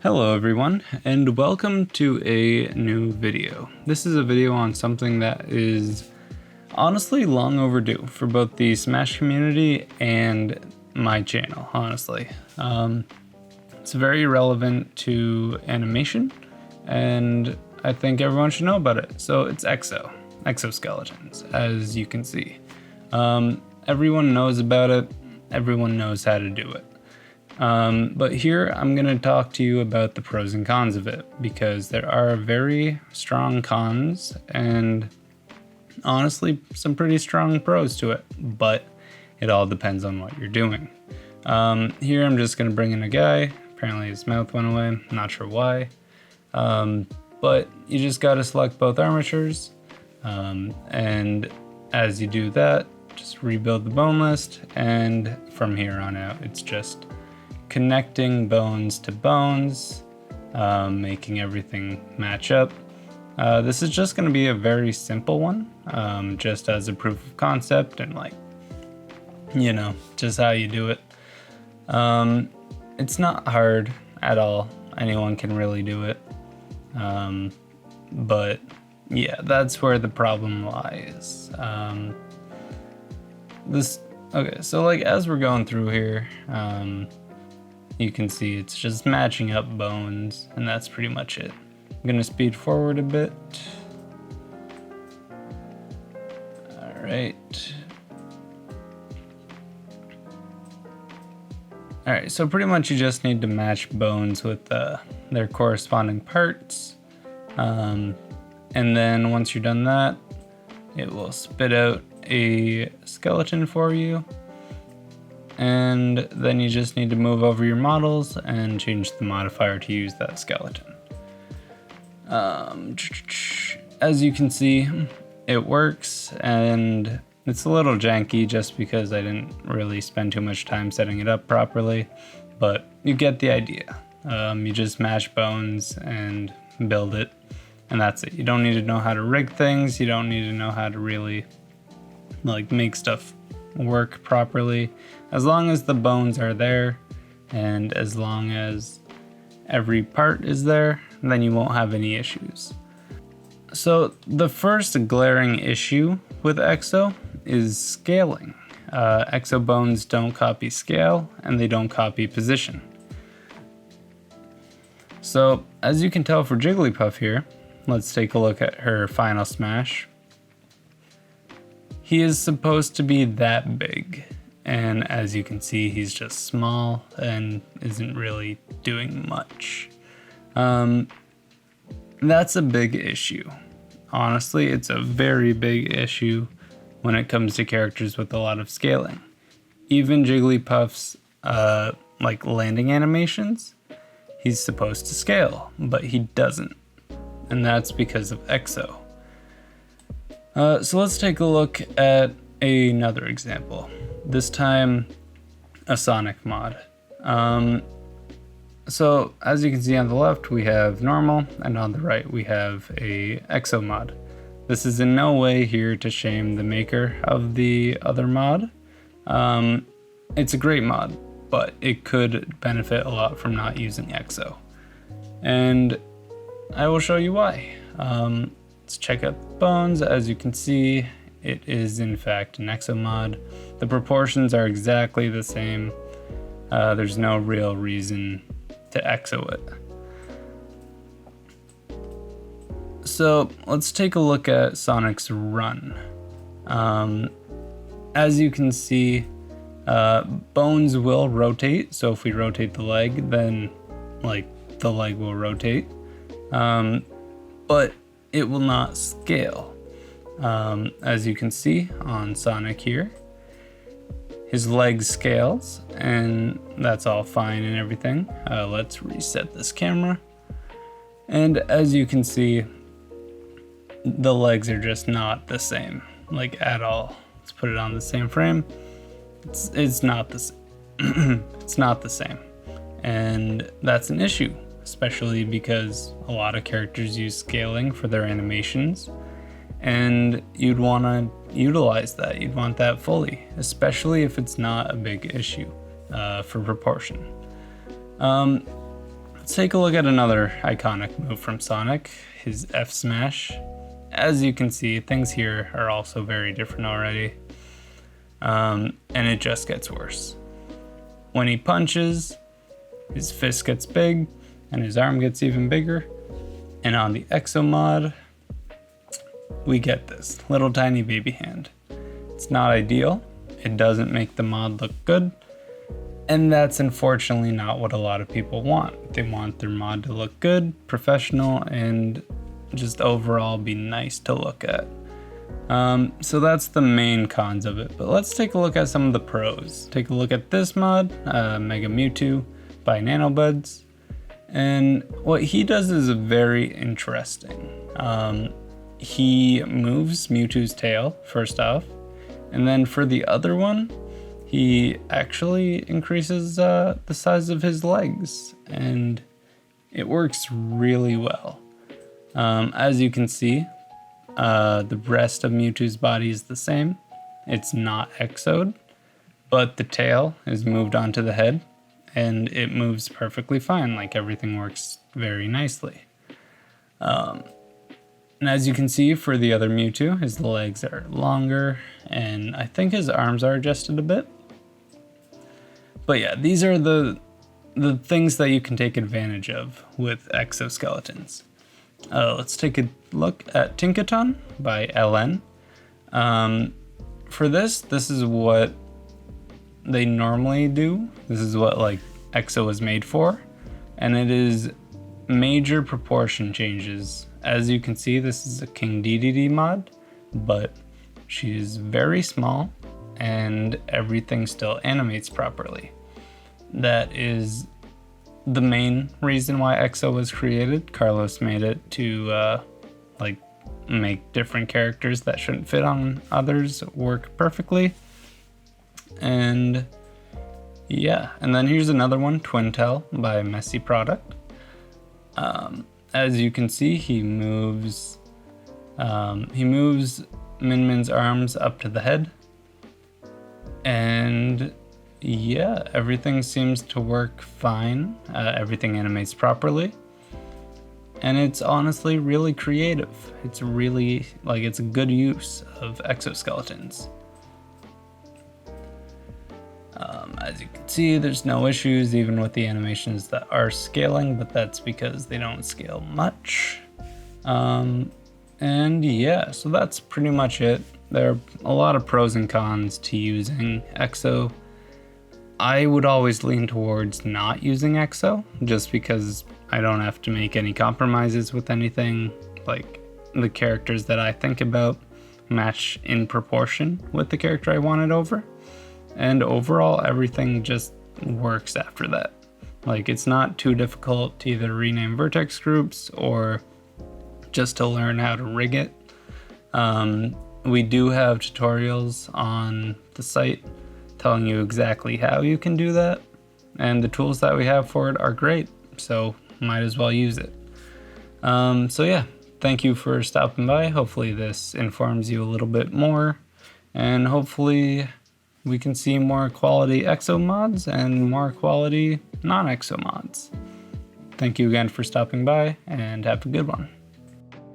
Hello everyone, and welcome to a new video. This is a video on something that is honestly long overdue for both the Smash community and my channel, honestly. It's very relevant to animation, and I think everyone should know about it. So it's exoskeletons, as you can see. Everyone knows about it, everyone knows how to do it. But here I'm going to talk to you about the pros and cons of it, because there are very strong cons and honestly some pretty strong pros to it, but it all depends on what you're doing. Here I'm just going to bring in a guy. Apparently his mouth went away, I'm not sure why. But you just got to select both armatures, and as you do that, just rebuild the bone list, and from here on out it's just connecting bones to bones, making everything match up. This is just going to be a very simple one, just as a proof of concept and just how you do it. It's not hard at all. Anyone can really do it. But yeah, that's where the problem lies. Okay, so as we're going through here, you can see it's just matching up bones, and that's pretty much it. I'm gonna speed forward a bit. All right. All right, so pretty much you just need to match bones with their corresponding parts. And then once you're done that, it will spit out a skeleton for you. And then you just need to move over your models and change the modifier to use that skeleton. As you can see, it works, and it's a little janky just because I didn't really spend too much time setting it up properly, but you get the idea. You just mash bones and build it, and that's it. You don't need to know how to rig things. You don't need to know how to really make stuff work properly. As long as the bones are there and as long as every part is there, then you won't have any issues. So the first glaring issue with Exo is scaling. Exo bones don't copy scale and they don't copy position. So as you can tell for Jigglypuff here, let's take a look at her final smash. He is supposed to be that big, and as you can see, he's just small and isn't really doing much. That's a big issue. Honestly, it's a very big issue when it comes to characters with a lot of scaling. Even Jigglypuff's landing animations, he's supposed to scale, but he doesn't, and that's because of Exo. So let's take a look at another example. This time, a Sonic mod. So as you can see on the left, we have normal, and on the right, we have a Exo mod. This is in no way here to shame the maker of the other mod. It's a great mod, but it could benefit a lot from not using Exo. And I will show you why. Let's check out the bones. As you can see, it is in fact an Exo mod. The proportions are exactly the same. There's no real reason to Exo it. So let's take a look at Sonic's run. As you can see, bones will rotate. So if we rotate the leg, then the leg will rotate. But it will not scale. As you can see on Sonic here, his leg scales, and that's all fine and everything. Let's reset this camera. And as you can see, the legs are just not the same, at all. Let's put it on the same frame. It's not the same. It's not the same. And that's an issue, especially because a lot of characters use scaling for their animations, and you'd want to utilize that. You'd want that fully, especially if it's not a big issue for proportion. let's take a look at another iconic move from Sonic, his F Smash. As you can see, things here are also very different already. And it just gets worse. When he punches, his fist gets big, and his arm gets even bigger. And on the Exo mod, we get this little tiny baby hand. It's not ideal. It doesn't make the mod look good. And that's unfortunately not what a lot of people want. They want their mod to look good, professional, and just overall be nice to look at. So that's the main cons of it. But let's take a look at some of the pros. Take a look at this mod, Mega Mewtwo by Nanobuds. And what he does is very interesting. He moves Mewtwo's tail, first off. And then for the other one, he actually increases the size of his legs. And it works really well. As you can see, the rest of Mewtwo's body is the same. It's not exoed, but the tail is moved onto the head. And it moves perfectly fine, like everything works very nicely. And as you can see for the other Mewtwo, his legs are longer, and I think his arms are adjusted a bit. But yeah, these are the things that you can take advantage of with exoskeletons. Let's take a look at Tinkaton by LN. For this is what they normally do. This is what like Exo is made for, and it is major proportion changes. As you can see, this is a King Dedede mod, but she's very small and everything still animates properly. That is the main reason why Exo was created. Carlos made it to make different characters that shouldn't fit on others work perfectly. And yeah, and then here's another one, Twintel by Messy Product. As you can see, he moves Min Min's arms up to the head. And yeah, everything seems to work fine. Everything animates properly. And it's honestly really creative. It's really, it's a good use of exoskeletons. As you can see, there's no issues even with the animations that are scaling, but that's because they don't scale much. And yeah, so that's pretty much it. There are a lot of pros and cons to using Exo. I would always lean towards not using Exo, just because I don't have to make any compromises with anything. Like, the characters that I think about match in proportion with the character I want it over. And overall, everything just works after that. Like, it's not too difficult to either rename vertex groups or just to learn how to rig it. We do have tutorials on the site telling you exactly how you can do that. And the tools that we have for it are great, so might as well use it. So yeah, thank you for stopping by. Hopefully this informs you a little bit more, and hopefully we can see more quality Exo mods and more quality non-Exo mods. Thank you again for stopping by, and have a good one.